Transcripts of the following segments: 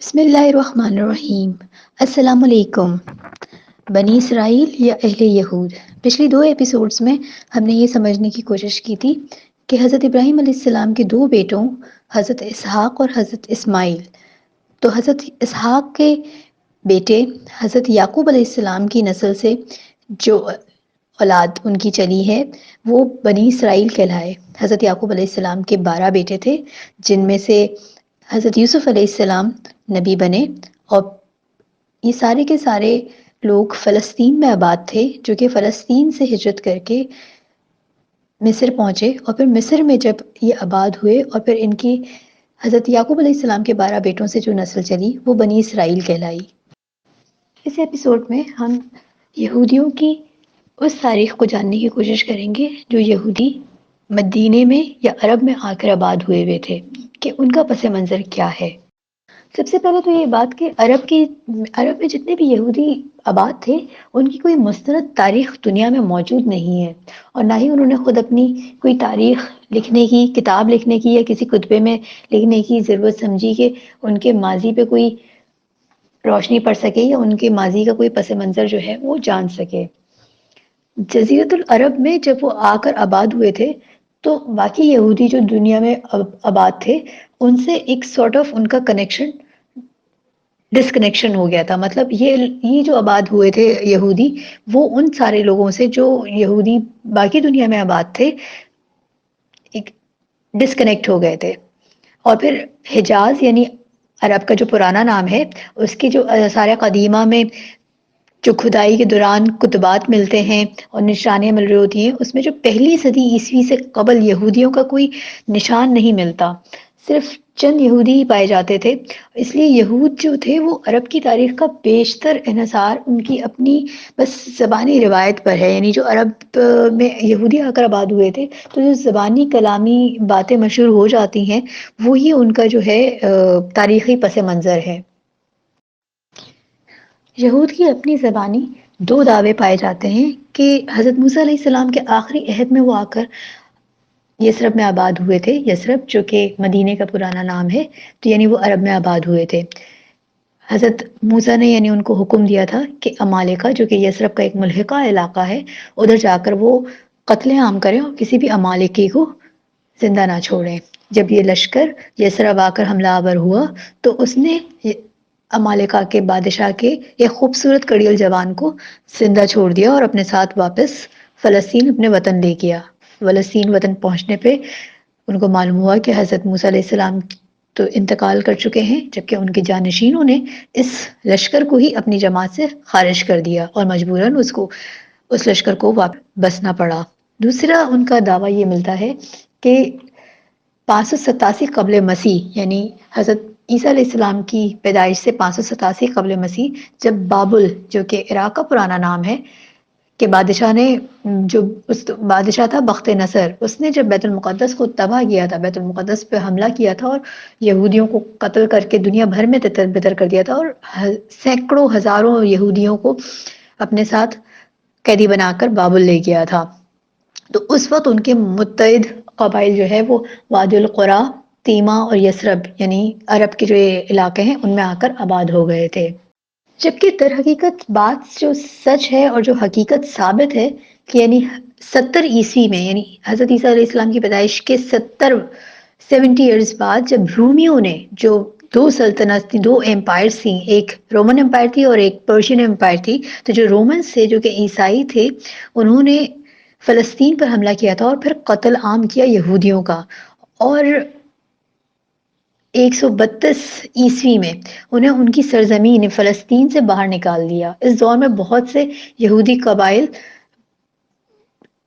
بسم اللہ الرحمن الرحیم۔ السلام علیکم۔ بنی اسرائیل یا اہل یہود، پچھلی دو ایپیسوڈز میں ہم نے یہ سمجھنے کی کوشش کی تھی کہ حضرت ابراہیم علیہ السلام کے دو بیٹوں حضرت اسحاق اور حضرت اسماعیل، تو حضرت اسحاق کے بیٹے حضرت یعقوب علیہ السلام کی نسل سے جو اولاد ان کی چلی ہے وہ بنی اسرائیل کہلائے۔ حضرت یعقوب علیہ السلام کے 12 بیٹے تھے، جن میں سے حضرت یوسف علیہ السلام نبی بنے، اور یہ سارے کے سارے لوگ فلسطین میں آباد تھے، جو کہ فلسطین سے ہجرت کر کے مصر پہنچے، اور پھر مصر میں جب یہ آباد ہوئے اور پھر ان کی حضرت یعقوب علیہ السلام کے 12 بیٹوں سے جو نسل چلی وہ بنی اسرائیل کہلائی۔ اس ایپیسوڈ میں ہم یہودیوں کی اس تاریخ کو جاننے کی کوشش کریں گے جو یہودی مدینے میں یا عرب میں آ کر آباد ہوئے ہوئے تھے، کہ ان کا پس منظر کیا ہے۔ سب سے پہلے تو یہ بات کہ عرب میں جتنے بھی یہودی آباد تھے ان کی کوئی مستند تاریخ دنیا میں موجود نہیں ہے، اور نہ ہی انہوں نے خود اپنی کوئی تاریخ لکھنے کی، کتاب لکھنے کی یا کسی کتبے میں لکھنے کی ضرورت سمجھی کہ ان کے ماضی پہ کوئی روشنی پڑ سکے یا ان کے ماضی کا کوئی پس منظر جو ہے وہ جان سکے۔ جزیرۃ العرب میں جب وہ آ کر آباد ہوئے تھے تو باقی یہودی جو دنیا میں آباد تھے ان سے ایک سارٹ آف ان کا کنیکشن ڈسکنیکشن ہو گیا تھا۔ مطلب یہ جو آباد ہوئے تھے یہودی، وہ ان سارے لوگوں سے جو یہودی باقی دنیا میں آباد تھے ایک ڈسکنیکٹ ہو گئے تھے۔ اور پھر حجاز یعنی عرب کا جو پرانا نام ہے، اس کی جو آثار قدیمہ میں جو کھدائی کے دوران کتبات ملتے ہیں اور نشانیاں مل رہی ہوتی ہیں، اس میں جو پہلی صدی عیسوی سے قبل یہودیوں کا کوئی نشان نہیں ملتا، صرف چند یہودی ہی پائے جاتے تھے۔ اس لیے یہود جو تھے وہ عرب کی تاریخ کا بیشتر انحصار ان کی اپنی بس زبانی روایت پر ہے، یعنی جو عرب میں یہودی آ کر آباد ہوئے تھے تو جو زبانی کلامی باتیں مشہور ہو جاتی ہیں وہی ان کا جو ہے تاریخی پس منظر ہے۔ یہود کی اپنی زبانی دو دعوے پائے جاتے ہیں کہ حضرت موسیٰ علیہ السلام کے آخری عہد میں وہ آ کر یثرب میں آباد ہوئے تھے، یثرب جو کہ مدینے کا پرانا نام ہے، تو یعنی وہ عرب میں آباد ہوئے تھے۔ حضرت موسیٰ نے یعنی ان کو حکم دیا تھا کہ عمالقہ جو کہ یثرب کا ایک ملحقہ علاقہ ہے ادھر جا کر وہ قتل عام کریں اور کسی بھی عمالقی کو زندہ نہ چھوڑیں۔ جب یہ لشکر یثرب آ کر حملہ آور ہوا تو اس نے عمالقہ کے بادشاہ کے ایک خوبصورت کڑیل جوان کو زندہ چھوڑ دیا اور اپنے ساتھ واپس فلسطین اپنے وطن لے گیا۔ فلسطین وطن پہنچنے پہ ان کو معلوم ہوا کہ حضرت موسیٰ علیہ السلام تو انتقال کر چکے ہیں، جبکہ ان کے جانشینوں نے اس لشکر کو ہی اپنی جماعت سے خارج کر دیا اور مجبوراً اس لشکر کو واپس بسنا پڑا۔ دوسرا ان کا دعویٰ یہ ملتا ہے کہ 587 قبل مسیح یعنی حضرت عیسیٰ علیہ السلام کی پیدائش سے 587 قبل مسیح جب بابل جو کہ عراق کا پرانا نام ہے کہ بادشاہ نے، جو اس بادشاہ تھا بخت نصر، اس نے جب بیت المقدس کو تباہ کیا تھا، بیت المقدس پہ حملہ کیا تھا اور یہودیوں کو قتل کر کے دنیا بھر میں تتر بتر کر دیا تھا اور سینکڑوں ہزاروں یہودیوں کو اپنے ساتھ قیدی بنا کر بابل لے گیا تھا، تو اس وقت ان کے متحد قبائل جو ہے وہ وادی القریٰ، تیمہ اور یثرب یعنی عرب کے جو علاقے ہیں ان میں آ کر آباد ہو گئے تھے۔ جبکہ در حقیقت بات جو سچ ہے اور جو حقیقت ثابت ہے کہ یعنی 70 عیسوی میں یعنی حضرت عیسیٰ علیہ السلام کی پیدائش کے 70 ایئرز بعد جب رومیوں نے جو دو سلطنت تھی، دو امپائرز تھیں، ایک رومن امپائر تھی اور ایک پرشین امپائر تھی، تو جو رومنز تھے جو کہ عیسائی تھے انہوں نے فلسطین پر حملہ کیا تھا اور پھر قتل عام کیا یہودیوں کا، اور 132 عیسوی میں انہیں ان کی سرزمین فلسطین سے باہر نکال دیا۔ اس دور میں بہت سے یہودی قبائل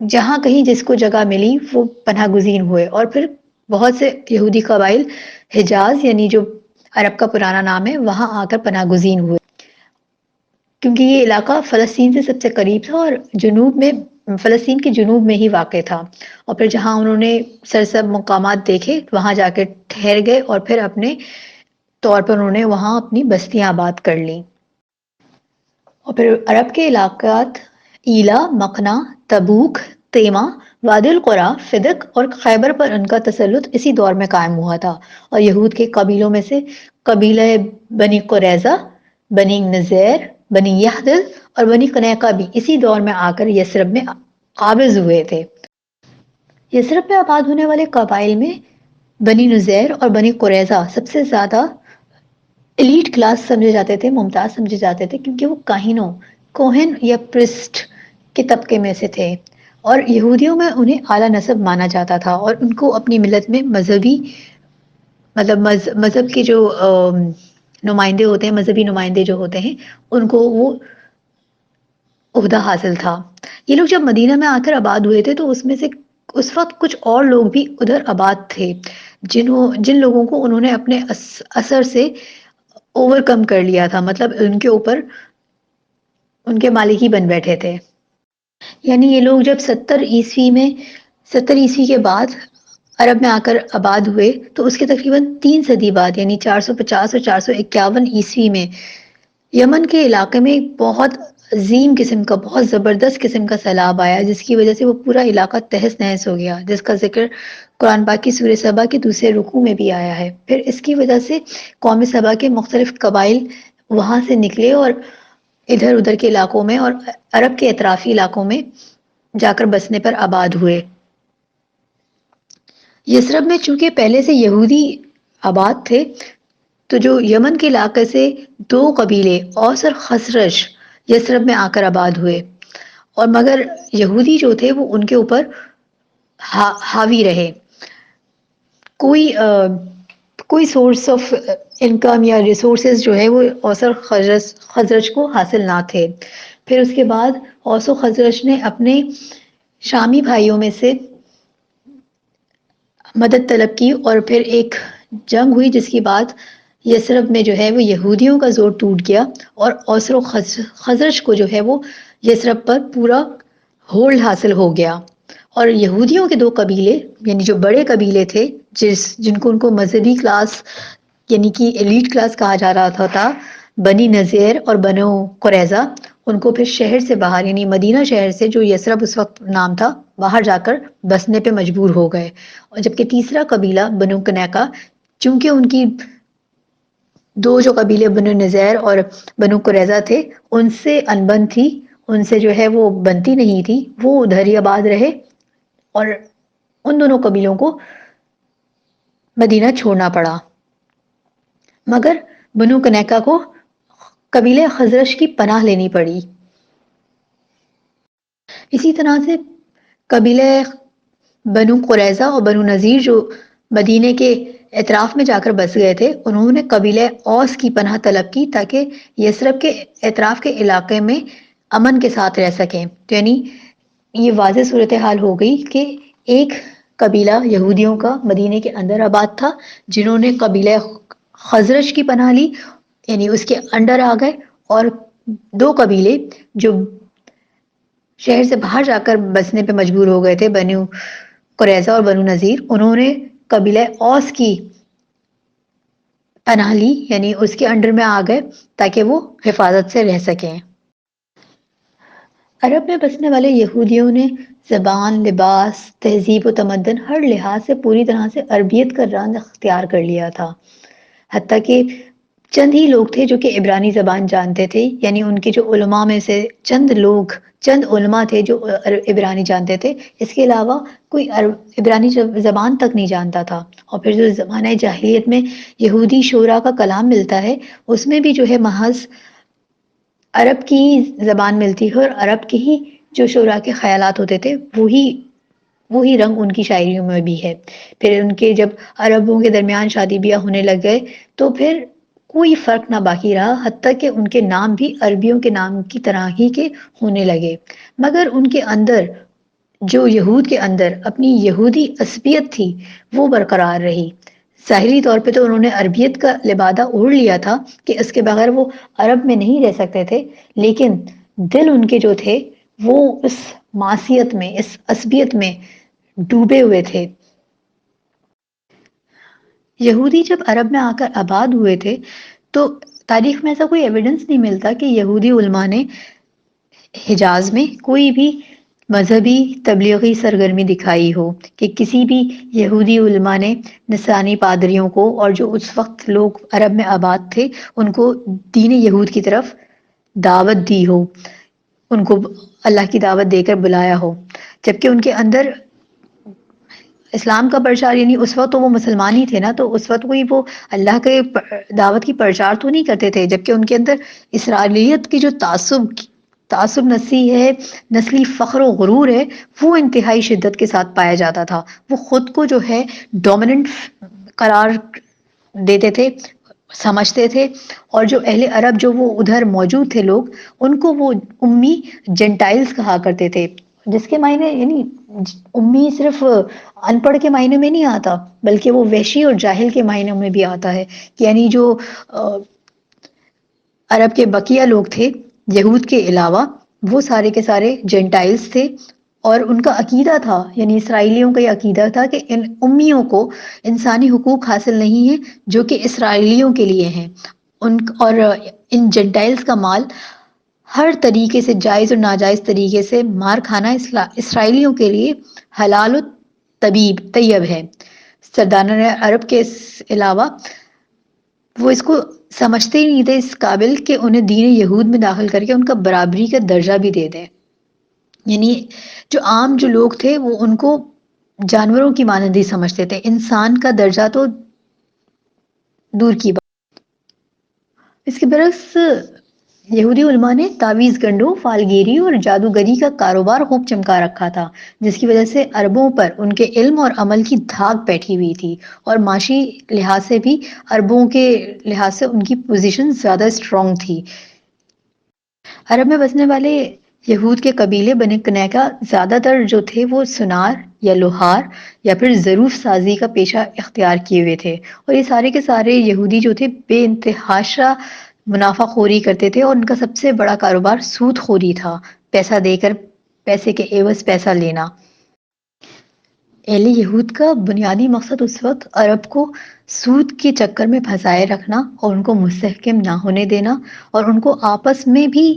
جہاں کہیں جس کو جگہ ملی وہ پناہ گزین ہوئے، اور پھر بہت سے یہودی قبائل حجاز یعنی جو عرب کا پرانا نام ہے وہاں آ کر پناہ گزین ہوئے، کیونکہ یہ علاقہ فلسطین سے سب سے قریب تھا اور جنوب میں فلسطین کے جنوب میں ہی واقع تھا، اور پھر جہاں انہوں نے سرسبز مقامات دیکھے وہاں جا کے ٹھہر گئے اور پھر اپنے طور پر انہوں نے وہاں اپنی بستیاں آباد کر لیں۔ اور پھر عرب کے علاقات ایلا، مقنا، تبوک، تیما، وادی القرا، فدق اور خیبر پر ان کا تسلط اسی دور میں قائم ہوا تھا، اور یہود کے قبیلوں میں سے قبیلہ بنی قریظہ، بنی نذیر، بنی یحدل اور بنی قنیقہ بھی اسی دور میں آ کر یثرب میں قابض ہوئے تھے۔ یثرب میں آباد ہونے والے قبائل میں بنی نذیر اور بنی قریظہ سب سے زیادہ ایلیٹ کلاس سمجھے جاتے تھے، ممتاز سمجھے جاتے تھے، کیونکہ وہ کاہنوں، کوہن یا پرسٹ کے طبقے میں سے تھے، اور یہودیوں میں انہیں اعلیٰ نسب مانا جاتا تھا، اور ان کو اپنی ملت میں مذہبی مذہب کے جو نمائندے ہوتے ہیں، مذہبی نمائندے جو ہوتے ہیں، ان کو وہ عہدہ حاصل تھا۔ یہ لوگ جب مدینہ میں آ کر آباد ہوئے تھے تو اس میں سے اس وقت کچھ اور لوگ بھی ادھر آباد تھے، جن لوگوں کو انہوں نے اپنے اثر سے اوور کم کر لیا تھا، مطلب ان کے اوپر ان کے مالک ہی بن بیٹھے تھے۔ یعنی یہ لوگ جب 70 عیسوی کے بعد عرب میں آ کر آباد ہوئے تو اس کے تقریباً 3 صدی بعد، یعنی 450 اور 451 عیسوی میں یمن کے علاقے میں ایک بہت عظیم قسم کا، بہت زبردست قسم کا سیلاب آیا، جس کی وجہ سے وہ پورا علاقہ تہس نہس ہو گیا، جس کا ذکر قرآن پاک کی سورہ سبا کے دوسرے رکوع میں بھی آیا ہے۔ پھر اس کی وجہ سے قوم سبا کے مختلف قبائل وہاں سے نکلے اور ادھر ادھر کے علاقوں میں اور عرب کے اطرافی علاقوں میں جا کر بسنے پر آباد ہوئے۔ یثرب میں چونکہ پہلے سے یہودی آباد تھے، تو جو یمن کے علاقے سے 2 قبیلے اوس اور خزرج یثرب میں آ کر آباد ہوئے، اور مگر یہودی جو تھے وہ ان کے اوپر حاوی رہے۔ کوئی سورس آف انکم یا ریسورسز جو ہے وہ اوس اور خزرج کو حاصل نہ تھے۔ پھر اس کے بعد اوس و خزرج نے اپنے شامی بھائیوں میں سے مدد طلب کی، اور پھر ایک جنگ ہوئی جس کے بعد یثرب میں جو ہے وہ یہودیوں کا زور ٹوٹ گیا، اور اوس و خزرج کو جو ہے وہ یثرب پر پورا ہولڈ حاصل ہو گیا، اور یہودیوں کے 2 قبیلے، یعنی جو بڑے قبیلے تھے جن کو ان کو مذہبی کلاس یعنی کہ ایلیٹ کلاس کہا جا رہا تھا، بنی نذیر اور بنو قریظہ، ان کو پھر شہر سے باہر یعنی مدینہ شہر سے، جو یثرب اس وقت نام تھا، باہر جا کر بسنے پہ مجبور ہو گئے۔ اور جبکہ تیسرا قبیلہ بنو قنیقہ، چونکہ ان کی جو قبیلے بنو نذیر اور بنو قریظہ تھے ان سے انبن تھی، ان سے جو ہے وہ بنتی نہیں تھی، وہ ادھر ہی آباد رہے، اور ان دونوں قبیلوں کو مدینہ چھوڑنا پڑا، مگر بنو قنیقہ کو قبیلہ خزرج کی پناہ لینی پڑی۔ اسی طرح سے قبیلہ بنو قریظہ اور بنو نذیر جو مدینے کے اطراف میں جا کر بس گئے تھے، انہوں نے قبیلہ اوس کی پناہ طلب کی تاکہ یثرب کے اطراف کے علاقے میں امن کے ساتھ رہ سکیں۔ تو یعنی یہ واضح صورتحال ہو گئی کہ ایک قبیلہ یہودیوں کا مدینے کے اندر آباد تھا، جنہوں نے قبیلہ خزرج کی پناہ لی، یعنی اس کے انڈر آ گئے، اور 2 قبیلے جو شہر سے باہر جا کر بسنے پہ مجبور ہو گئے تھے، بنو قریظہ اور بنو نذیر، انہوں نے قبیلہ اوس کی پناہ لی، یعنی اس کے انڈر میں آ گئے تاکہ وہ حفاظت سے رہ سکیں۔ عرب میں بسنے والے یہودیوں نے زبان، لباس، تہذیب و تمدن ہر لحاظ سے پوری طرح سے عربیت کا رنگ اختیار کر لیا تھا، حتیٰ کہ چند ہی لوگ تھے جو کہ عبرانی زبان جانتے تھے، یعنی ان کے جو علماء میں سے چند علماء تھے جو عبرانی جانتے تھے، اس کے علاوہ کوئی عبرانی زبان تک نہیں جانتا تھا۔ اور پھر جو زمانہ جاہلیت میں یہودی شعراء کا کلام ملتا ہے، اس میں بھی جو ہے محض عرب کی زبان ملتی ہے، اور عرب کے ہی جو شعراء کے خیالات ہوتے تھے وہی رنگ ان کی شاعریوں میں بھی ہے۔ پھر ان کے جب عربوں کے درمیان شادی بیاہ ہونے لگ گئے تو پھر کوئی فرق نہ باقی رہا، حتیٰ کہ ان کے نام بھی عربیوں کے نام کی طرح ہی کے ہونے لگے، مگر ان کے اندر جو یہود کے اندر اپنی یہودی عصبیت تھی وہ برقرار رہی۔ ظاہری طور پہ تو انہوں نے عربیت کا لبادہ اوڑھ لیا تھا کہ اس کے بغیر وہ عرب میں نہیں رہ سکتے تھے، لیکن دل ان کے جو تھے وہ اس معصیت میں، اس عصبیت میں ڈوبے ہوئے تھے۔ یہودی جب عرب میں آ کر آباد ہوئے تھے تو تاریخ میں ایسا کوئی ایویڈنس نہیں ملتا کہ یہودی علماء نے حجاز میں کوئی بھی مذہبی تبلیغی سرگرمی دکھائی ہو کہ کسی بھی یہودی علماء نے نصرانی پادریوں کو اور جو اس وقت لوگ عرب میں آباد تھے ان کو دین یہود کی طرف دعوت دی ہو، ان کو اللہ کی دعوت دے کر بلایا ہو، جبکہ ان کے اندر اسلام کا پرچار، یعنی اس وقت تو وہ مسلمان ہی تھے نا، تو اس وقت کوئی وہ اللہ کے دعوت کی پرچار تو نہیں کرتے تھے، جبکہ ان کے اندر اسرائیلیت کی جو تعصب نسلی فخر و غرور ہے، وہ انتہائی شدت کے ساتھ پایا جاتا تھا۔ وہ خود کو جو ہے ڈومیننٹ قرار دیتے تھے، سمجھتے تھے، اور جو اہل عرب جو وہ ادھر موجود تھے لوگ، ان کو وہ امی جنٹائلز کہا کرتے تھے، جس کے معنی یعنی امی صرف ان پڑھ کے معنی میں نہیں آتا، بلکہ وہ وحشی اور جاہل کے معنی میں بھی آتا ہے، یعنی جو عرب کے بقیہ لوگ تھے یہود کے علاوہ، وہ سارے کے سارے جینٹائلز تھے، اور ان کا عقیدہ تھا، یعنی اسرائیلیوں کا یہ عقیدہ تھا کہ ان امیوں کو انسانی حقوق حاصل نہیں ہیں جو کہ اسرائیلیوں کے لیے ہیں، اور ان جینٹائلز کا مال ہر طریقے سے جائز اور ناجائز طریقے سے مار کھانا اسرائیلیوں کے لیے حلال و طیب ہے۔ سرداران عرب کے علاوہ وہ اس کو سمجھتے ہی نہیں تھے اس قابل کہ انہیں دین یہود میں داخل کر کے ان کا برابری کا درجہ بھی دے دیں، یعنی جو عام جو لوگ تھے وہ ان کو جانوروں کی مانند ہی سمجھتے تھے، انسان کا درجہ تو دور کی بات۔ اس کے برعکس یہودی علماء نے تعویذ گنڈوں، فالگیری اور جادوگری کا کاروبار خوب چمکا رکھا تھا، جس کی وجہ سے عربوں پر ان کے علم اور عمل کی دھاک بیٹھی ہوئی تھی، اور معاشی لحاظ سے بھی عربوں کے لحاظ سے ان کی پوزیشن زیادہ اسٹرانگ تھی۔ عرب میں بسنے والے یہود کے قبیلے بنی قنیقہ زیادہ تر جو تھے وہ سونار یا لوہار یا پھر ظروف سازی کا پیشہ اختیار کیے ہوئے تھے، اور یہ سارے کے سارے یہودی جو تھے بے انتہاشا منافع خوری کرتے تھے، اور ان کا سب سے بڑا کاروبار سود خوری تھا، پیسہ دے کر پیسے کے عوض پیسہ لینا۔ اہل یہود کا بنیادی مقصد اس وقت عرب کو سود کے چکر میں پھنسائے رکھنا اور ان کو مستحکم نہ ہونے دینا، اور ان کو آپس میں بھی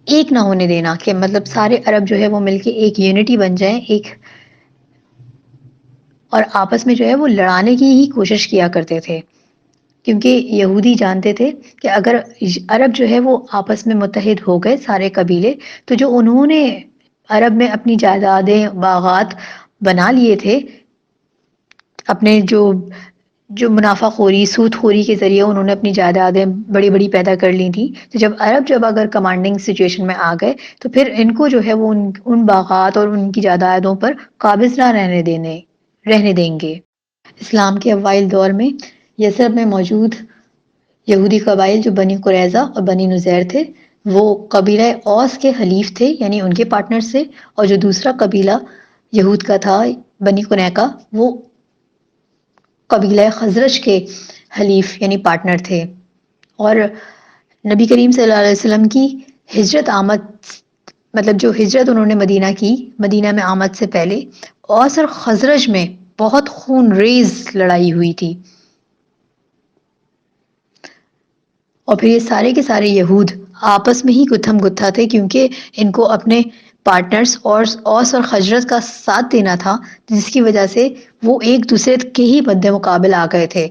ایک نہ ہونے دینا، کہ مطلب سارے عرب جو ہے وہ مل کے ایک یونٹی بن جائیں، اور آپس میں جو ہے وہ لڑانے کی ہی کوشش کیا کرتے تھے، کیونکہ یہودی جانتے تھے کہ اگر عرب جو ہے وہ آپس میں متحد ہو گئے سارے قبیلے، تو جو انہوں نے عرب میں اپنی جائیدادیں باغات بنا لیے تھے، اپنے جو منافع خوری سود خوری کے ذریعے انہوں نے اپنی جائیدادیں بڑی بڑی پیدا کر لی تھی، تو جب عرب اگر کمانڈنگ سچویشن میں آ گئے تو پھر ان کو جو ہے وہ ان باغات اور ان کی جائیدادوں پر قابض نہ رہنے دیں گے۔ اسلام کے اوائل دور میں یثرب میں موجود یہودی قبائل جو بنی قریظہ اور بنی نذیر تھے، وہ قبیلہ اوس کے حلیف تھے، یعنی ان کے پارٹنر سے، اور جو دوسرا قبیلہ یہود کا تھا بنی قنیقہ، وہ قبیلہ خزرج کے حلیف یعنی پارٹنر تھے۔ اور نبی کریم صلی اللہ علیہ وسلم کی ہجرت آمد، مطلب جو ہجرت انہوں نے مدینہ کی، مدینہ میں آمد سے پہلے اوس اور خزرج میں بہت خون ریز لڑائی ہوئی تھی، اور پھر یہ سارے کے سارے یہود آپس میں ہی گتھم گتھا تھے، کیونکہ ان کو اپنے پارٹنرز اور اوس اور خزرج کا ساتھ دینا تھا، جس کی وجہ سے وہ ایک دوسرے کے ہی مد مقابل آ گئے تھے۔